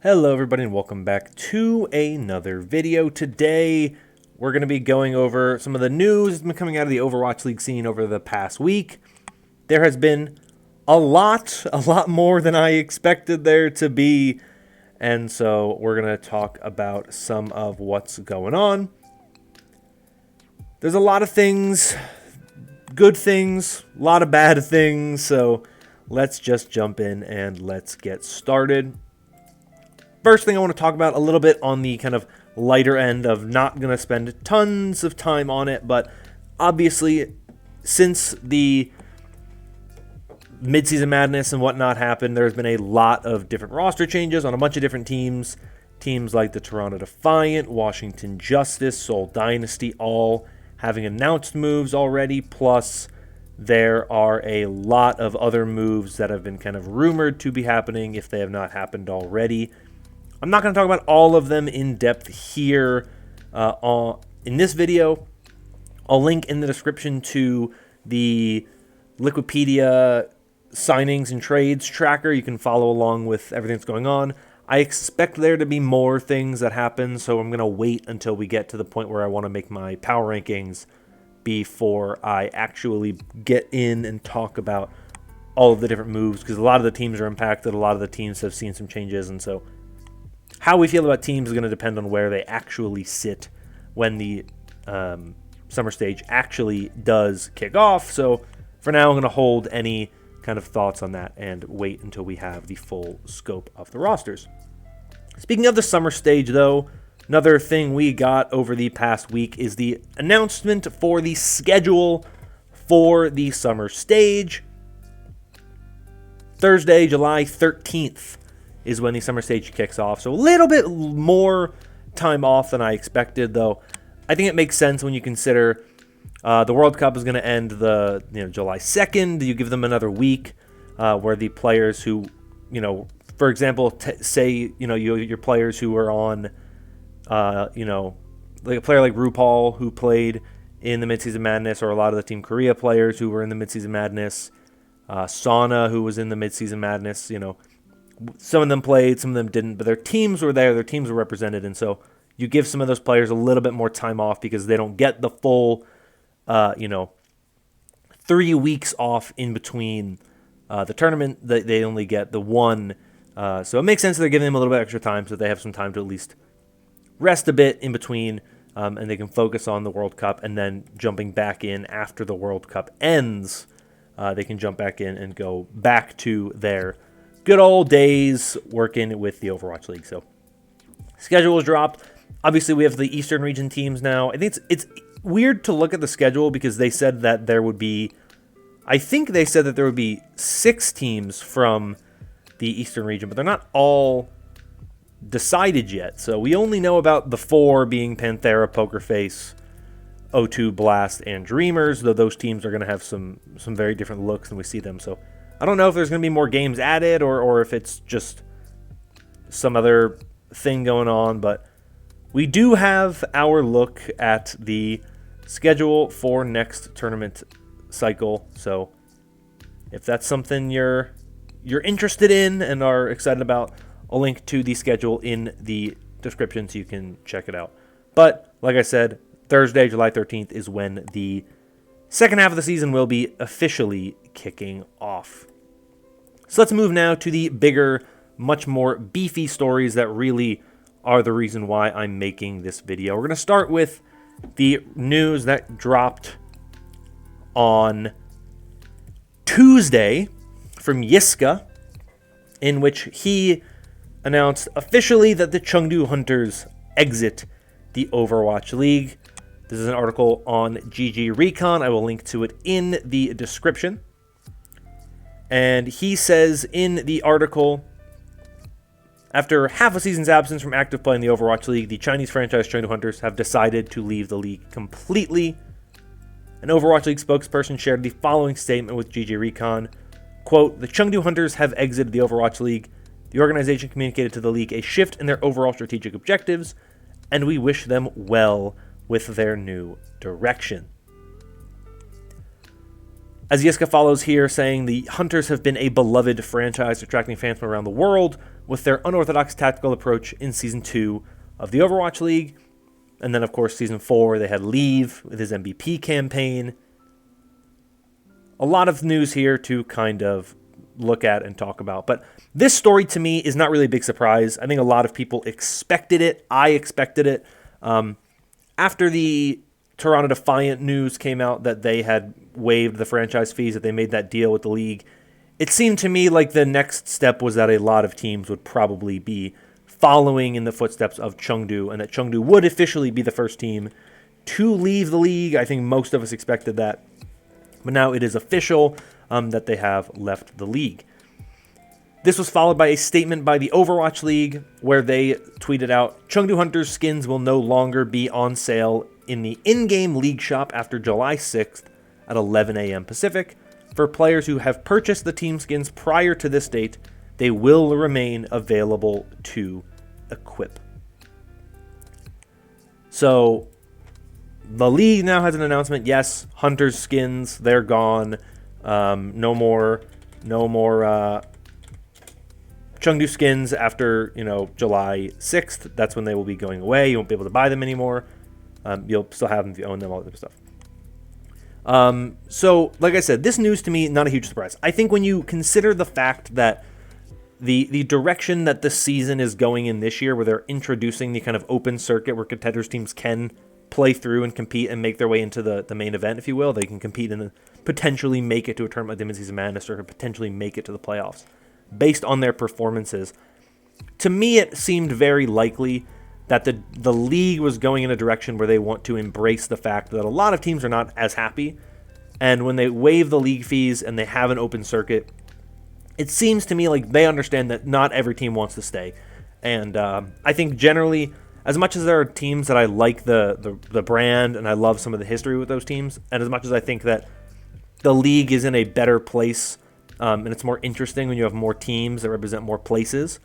Hello everybody and welcome back to another video. Today we're going to be going over some of the news that's been coming out of the Overwatch League scene over the past week. There has been a lot more than I expected there to be, and so we're going to talk about some of what's going on. There's a lot of things, good things, a lot of bad things, so let's just jump in and let's get started. First thing I want to talk about a little bit on the kind of lighter end of not going to spend tons of time on it, but obviously since the mid-season madness and whatnot happened, there's been a lot of different roster changes on a bunch of different teams. Teams like the Toronto Defiant, Washington Justice, Seoul Dynasty, all having announced moves already, plus there are a lot of other moves that have been kind of rumored to be happening if they have not happened already. I'm not going to talk about all of them in depth here in this video. I'll link in the description to the Wikipedia signings and trades tracker. You can follow along with everything that's going on. I expect there to be more things that happen, so I'm going to wait until we get to the point where I want to make my power rankings before I actually get in and talk about all of the different moves, because a lot of the teams are impacted. A lot of the teams have seen some changes, and so how we feel about teams is going to depend on where they actually sit when the summer stage actually does kick off. So for now, I'm going to hold any kind of thoughts on that and wait until we have the full scope of the rosters. Speaking of the summer stage, though, another thing we got over the past week is the announcement for the schedule for the summer stage. Thursday, July 13th. Is when the summer stage kicks off. So a little bit more time off than I expected, though. I think it makes sense when you consider the World Cup is going to end July 2nd. You give them another week where the players who, for example, say, your players who are on, like a player like RuPaul who played in the Midseason Madness, or a lot of the Team Korea players who were in the Midseason Madness, Sauna who was in the Midseason Madness, some of them played, some of them didn't, but their teams were there, their teams were represented, and so you give some of those players a little bit more time off because they don't get the full, 3 weeks off in between the tournament. They only get the one, so it makes sense that they're giving them a little bit extra time so they have some time to at least rest a bit in between, and they can focus on the World Cup, and then jumping back in after the World Cup ends, they can jump back in and go back to their good old days working with the Overwatch League. So schedule was dropped. Obviously, we have the Eastern region teams now. I think it's weird to look at the schedule because they said that there would be, I think they said that there would be 6 teams from the Eastern region, but they're not all decided yet. So we only know about the 4 being Panthera, Pokerface, O2, Blast, and Dreamers, though those teams are going to have some very different looks than we see them. So I don't know if there's going to be more games added or if it's just some other thing going on, but we do have our look at the schedule for next tournament cycle. So if that's something you're interested in and are excited about, I'll link to the schedule in the description so you can check it out. But like I said, Thursday, July 13th is when the second half of the season will be officially kicking off. So let's move now to the bigger, much more beefy stories that really are the reason why I'm making this video. We're going to start with the news that dropped on Tuesday from Yiska, in which he announced officially that the Chengdu Hunters exit the Overwatch League. This is an article on GG Recon. I will link to it in the description. And he says in the article, after half a season's absence from active play in the Overwatch League, the Chinese franchise Chengdu Hunters have decided to leave the league completely. An Overwatch League spokesperson shared the following statement with GG Recon. Quote, "The Chengdu Hunters have exited the Overwatch League. The organization communicated to the league a shift in their overall strategic objectives, and we wish them well with their new direction." As Yiska follows here, saying the Hunters have been a beloved franchise, attracting fans from around the world. with their unorthodox tactical approach in Season 2 of the Overwatch League. And then, of course, Season 4, they had Leave with his MVP campaign. A lot of news here to kind of look at and talk about. But this story, to me, is not really a big surprise. I think a lot of people expected it. I expected it. After the Toronto Defiant news came out that they had waived the franchise fees, that they made that deal with the league, it seemed to me like the next step was that a lot of teams would probably be following in the footsteps of Chengdu, and that Chengdu would officially be the first team to leave the league. I think most of us expected that. But now it is official that they have left the league. This was followed by a statement by the Overwatch League where they tweeted out, Chengdu Hunters skins will no longer be on sale in the in-game league shop after July 6th at 11 a.m. Pacific. For players who have purchased the team skins prior to this date, they will remain available to equip. So the league now has an announcement. Yes, Hunters skins, they're gone. No more Chengdu skins after, July 6th. That's when they will be going away. You won't be able to buy them anymore. You'll still have them if you own them, all that type of stuff. So, like I said, this news to me, not a huge surprise. I think when you consider the fact that the direction that the season is going in this year, where they're introducing the kind of open circuit where contenders teams can play through and compete and make their way into the main event, if you will. They can compete and potentially make it to a tournament like the Season Madness or potentially make it to the playoffs based on their performances. To me, it seemed very likely that the league was going in a direction where they want to embrace the fact that a lot of teams are not as happy. And when they waive the league fees and they have an open circuit, it seems to me like they understand that not every team wants to stay. And I think generally, as much as there are teams that I like the brand and I love some of the history with those teams, and as much as I think that the league is in a better place and it's more interesting when you have more teams that represent more places,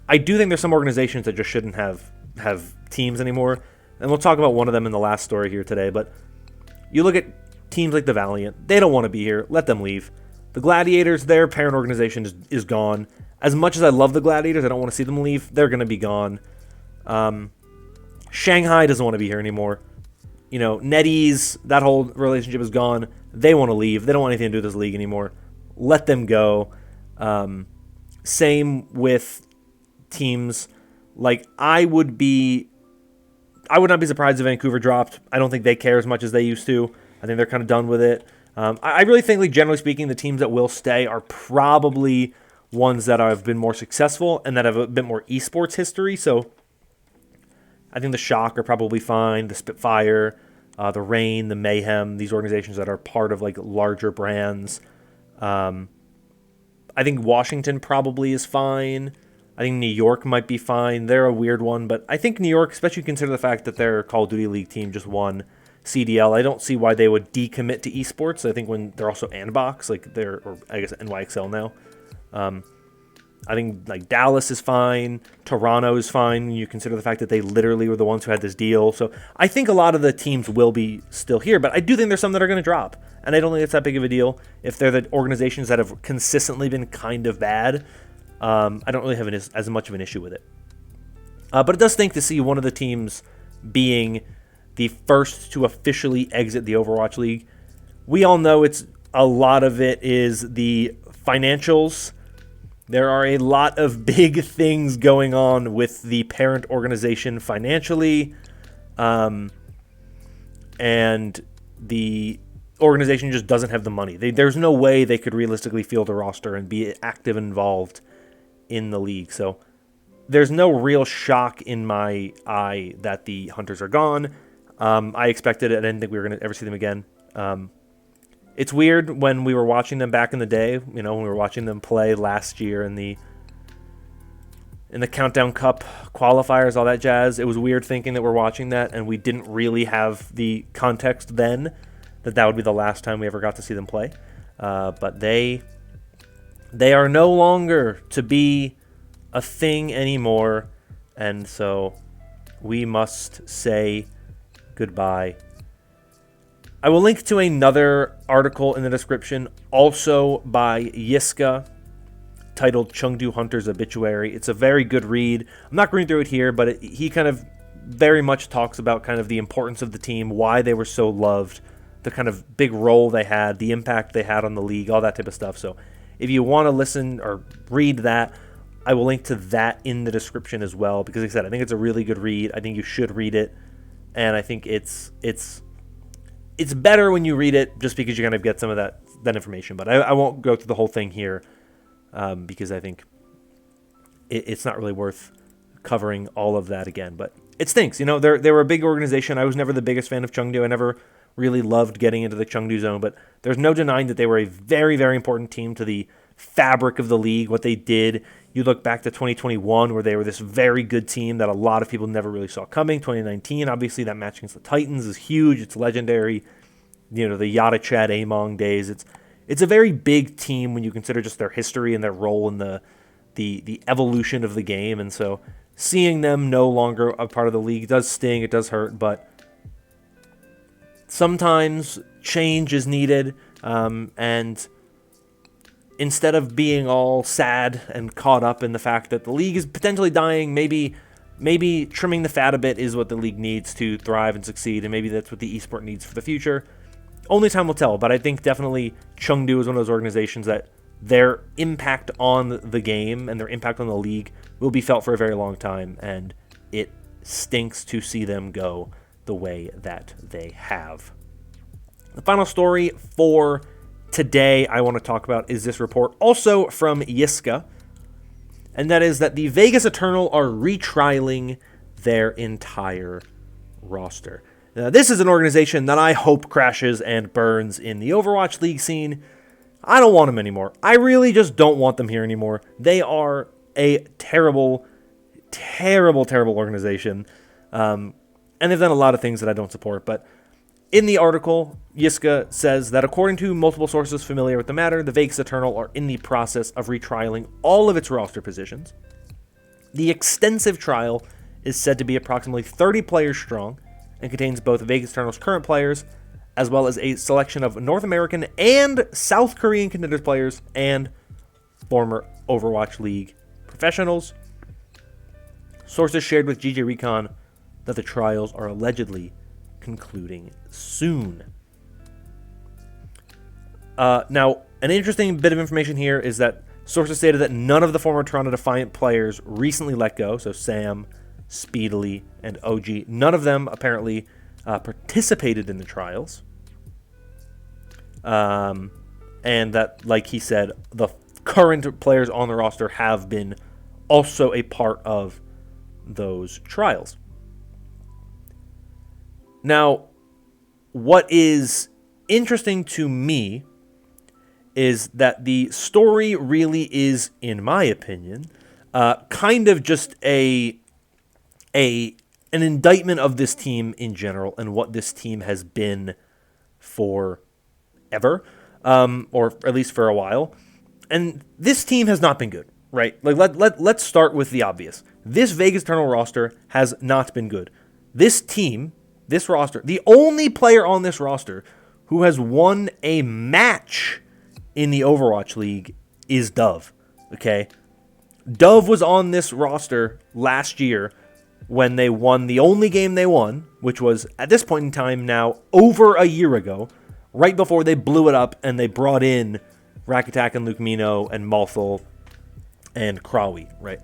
I do think there's some organizations that just shouldn't have teams anymore. And we'll talk about one of them in the last story here today. But you look at teams like the Valiant, they don't want to be here. Let them leave. The Gladiators, their parent organization is gone. As much as I love the Gladiators, I don't want to see them leave. They're going to be gone. Shanghai doesn't want to be here anymore. NetEase, that whole relationship is gone. They want to leave. They don't want anything to do with this league anymore. Let them go. Same with teams. Like, I would not be surprised if Vancouver dropped. I don't think they care as much as they used to. I think they're kind of done with it. I really think, like, generally speaking, the teams that will stay are probably ones that have been more successful and that have a bit more esports history. So I think the Shock are probably fine. The Spitfire, the Reign, the Mayhem, these organizations that are part of, like, larger brands. I think Washington probably is fine. I think New York might be fine. They're a weird one, but I think New York, especially consider the fact that their Call of Duty League team just won CDL, I don't see why they would decommit to esports. I think when they're also Andbox, like or I guess NYXL now. I think like Dallas is fine. Toronto is fine when you consider the fact that they literally were the ones who had this deal. So I think a lot of the teams will be still here, but I do think there's some that are going to drop. And I don't think it's that big of a deal. If they're the organizations that have consistently been kind of bad, I don't really have as much of an issue with it. But it does stink to see one of the teams being the first to officially exit the Overwatch League. We all know a lot of it is the financials. There are a lot of big things going on with the parent organization financially. And the organization just doesn't have the money. There's no way they could realistically field a roster and be active and involved in the league. So there's no real shock in my eye that the Hunters are gone. I expected it. I didn't think we were going to ever see them again. It's weird when we were watching them back in the day, when we were watching them play last year in the Countdown Cup qualifiers, all that jazz. It was weird thinking that we're watching that and we didn't really have the context then that would be the last time we ever got to see them play. But they are no longer to be a thing anymore, and so we must say goodbye. I will link to another article in the description, also by Yiska, titled Chengdu Hunter's Obituary. It's a very good read. I'm not going through it here, but he kind of very much talks about kind of the importance of the team, why they were so loved, the kind of big role they had, the impact they had on the league, all that type of stuff. So if you want to listen or read that, I will link to that in the description as well, because like I said, I think it's a really good read. I think you should read it, and I think it's better when you read it just because you kind of get some of that information. But I won't go through the whole thing here because I think it's not really worth covering all of that again. But it stinks. They were a big organization. I was never the biggest fan of Chengdu. I never really loved getting into the Chengdu zone, but there's no denying that they were a very, very important team to the fabric of the league, what they did. You look back to 2021 where they were this very good team that a lot of people never really saw coming. 2019, obviously, that match against the Titans is huge. It's legendary. The Yada Chad Among days. It's a very big team when you consider just their history and their role in the evolution of the game. And so seeing them no longer a part of the league does sting. It does hurt, but sometimes change is needed, and instead of being all sad and caught up in the fact that the league is potentially dying, maybe trimming the fat a bit is what the league needs to thrive and succeed, and maybe that's what the esport needs for the future. Only time will tell, but I think definitely Chengdu is one of those organizations that their impact on the game and their impact on the league will be felt for a very long time, and it stinks to see them go the way that they have. The final story for today I want to talk about is this report, also from Yiska, and that is that the Vegas Eternal are retrialing their entire roster. Now, this is an organization that I hope crashes and burns in the Overwatch League scene. I don't want them anymore. I really just don't want them here anymore. They are a terrible, terrible, terrible organization. And they've done a lot of things that I don't support. But in the article, Yiska says that according to multiple sources familiar with the matter, the Vegas Eternal are in the process of retrialing all of its roster positions. The extensive trial is said to be approximately 30 players strong and contains both Vegas Eternal's current players as well as a selection of North American and South Korean contenders players and former Overwatch League professionals. Sources shared with GJ Recon that the trials are allegedly concluding soon. Now, an interesting bit of information here is that sources stated that none of the former Toronto Defiant players recently let go, so Sam, Speedily, and OG, none of them apparently participated in the trials. And that, like he said, the current players on the roster have been also a part of those trials. Now, what is interesting to me is that the story really is, in my opinion, kind of just an indictment of this team in general and what this team has been forever, or at least for a while. And this team has not been good, right? Like let's start with the obvious. This Vegas Eternal roster has not been good. This team, this roster, the only player on this roster who has won a match in the Overwatch League is Dove, okay? Dove was on this roster last year when they won the only game they won, which was, at this point in time now, over a year ago, right before they blew it up and they brought in Rakatak and Luke Mino and Malthul and Krawi, right?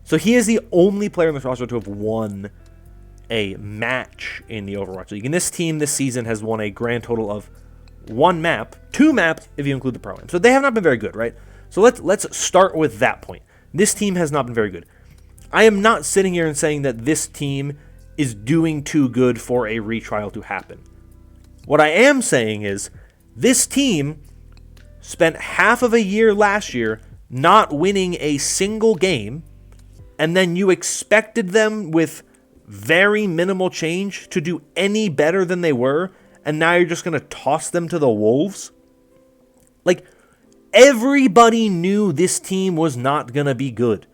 So he is the only player on this roster to have won a match in the Overwatch League. And this team this season has won a grand total of 1 map, 2 maps if you include the Pro-Am. So they have not been very good, right? So let's start with that point. This team has not been very good. I am not sitting here and saying that this team is doing too good for a retrial to happen. What I am saying is this team spent half of a year last year not winning a single game, and then you expected them with very minimal change to do any better than they were, and now you're just going to toss them to the wolves? Like, everybody knew this team was not going to be good.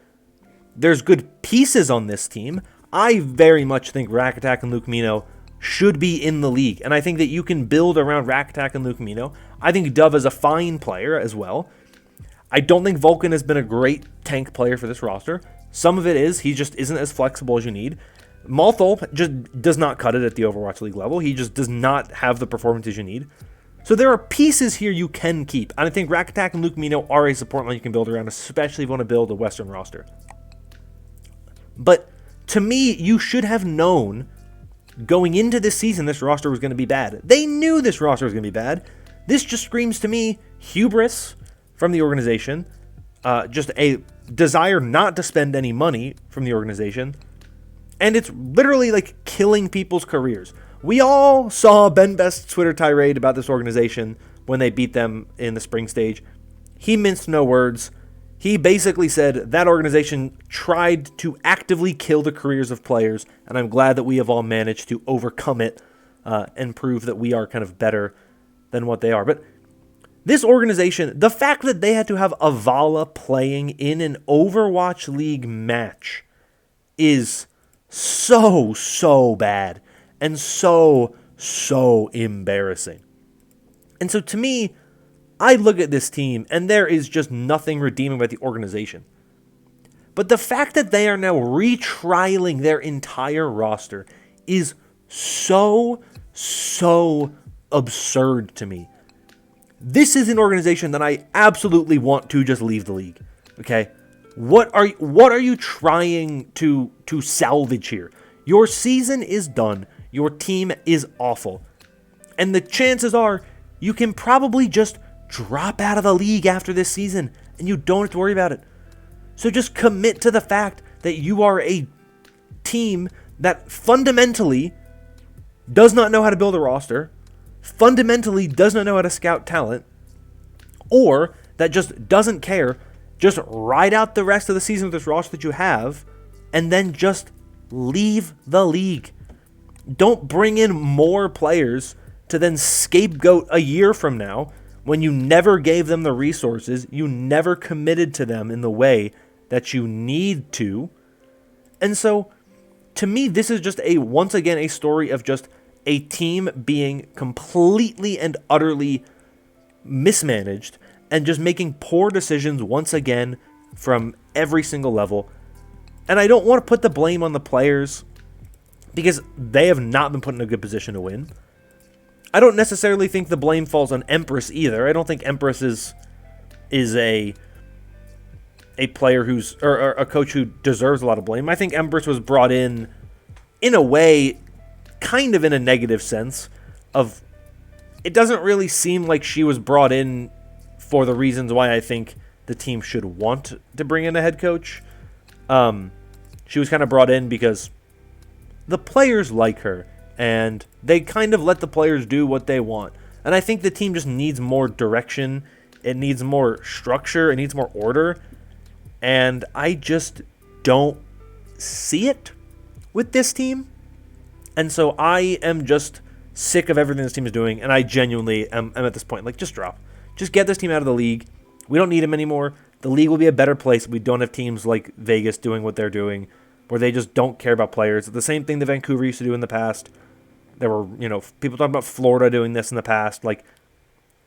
There's good pieces on this team. I very much think Rakatak and Luke Mino should be in the league, and I think that you can build around Rakatak and Luke Mino. I think Dove is a fine player as well. I don't think Vulcan has been a great tank player for this roster. Some of it is he just isn't as flexible as you need. Malthol just does not cut it at the Overwatch League level. He just does not have the performances you need. So there are pieces here you can keep. And I think Rack Attack and Luke Mino are a support line you can build around, especially if you want to build a Western roster. But to me, you should have known going into this season this roster was going to be bad. They knew this roster was going to be bad. This just screams to me hubris from the organization, just a desire not to spend any money from the organization, and it's literally like killing people's careers. We all saw Ben Best's Twitter tirade about this organization when they beat them in the spring stage. He minced no words. He basically said that organization tried to actively kill the careers of players, and I'm glad that we have all managed to overcome it and prove that we are kind of better than what they are. But this organization, the fact that they had to have Avala playing in an Overwatch League match is so bad and so embarrassing. And so to me, I look at this team and there is just nothing redeeming about the organization. But the fact that they are now retrialing their entire roster is so absurd to me. This is an organization that I absolutely want to just leave the league. Okay? What are you trying to salvage here? Your season is done. Your team is awful. And the chances are you can probably just drop out of the league after this season and you don't have to worry about it. So just commit to the fact that you are a team that fundamentally does not know how to build a roster, fundamentally does not know how to scout talent, or that just doesn't care. Just ride out the rest of the season with this roster that you have, and then just leave the league. Don't bring in more players to then scapegoat a year from now when you never gave them the resources, you never committed to them in the way that you need to. And so, to me, this is just once again a story of just a team being completely and utterly mismanaged and just making poor decisions once again from every single level. And I don't want to put the blame on the players because they have not been put in a good position to win. I don't necessarily think the blame falls on Empress either. I don't think Empress is a player who's or a coach who deserves a lot of blame. I think Empress was brought in a way, kind of in a negative sense of it doesn't really seem like she was brought in for the reasons why I think the team should want to bring in a head coach. She was kind of brought in because the players like her and they kind of let the players do what they want. And I think the team just needs more direction. It needs more structure. It needs more order. And I just don't see it with this team. And so I am just sick of everything this team is doing. And I genuinely am at this point, like, just drop. Just get this team out of the league. We don't need them anymore. The league will be a better place if we don't have teams like Vegas doing what they're doing, where they just don't care about players. It's the same thing that Vancouver used to do in the past. There were, people talking about Florida doing this in the past. Like,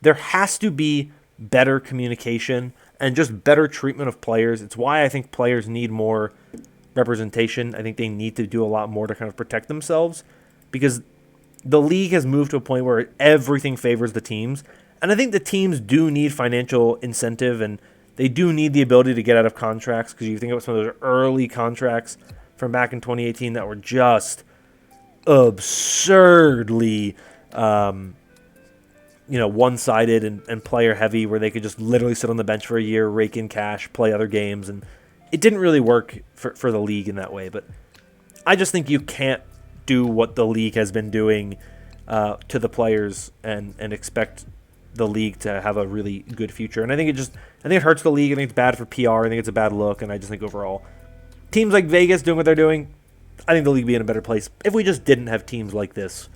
there has to be better communication and just better treatment of players. It's why I think players need more representation. I think they need to do a lot more to kind of protect themselves because the league has moved to a point where everything favors the teams. And I think the teams do need financial incentive and they do need the ability to get out of contracts because you think about some of those early contracts from back in 2018 that were just absurdly one-sided and player heavy where they could just literally sit on the bench for a year, rake in cash, play other games, and it didn't really work for the league in that way. But I just think you can't do what the league has been doing to the players and expect the league to have a really good future. And I think it hurts the league. I think it's bad for PR. I think it's a bad look. And I just think overall, teams like Vegas doing what they're doing, I think the league would be in a better place if we just didn't have teams like this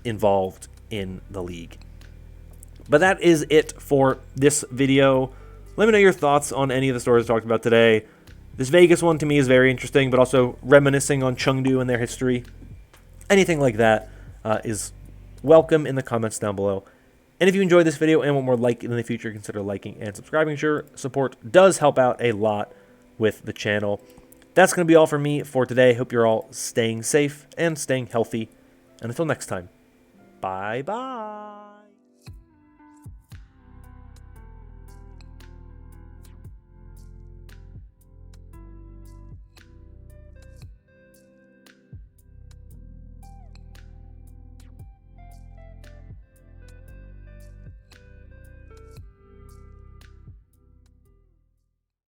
involved in the league. But that is it for this video. Let me know your thoughts on any of the stories I talked about today. This Vegas one to me is very interesting, but also reminiscing on Chengdu and their history. Anything like that is welcome in the comments down below. And if you enjoyed this video and want more like it in the future, consider liking and subscribing. Sure, support does help out a lot with the channel. That's going to be all for me for today. Hope you're all staying safe and staying healthy. And until next time, bye-bye.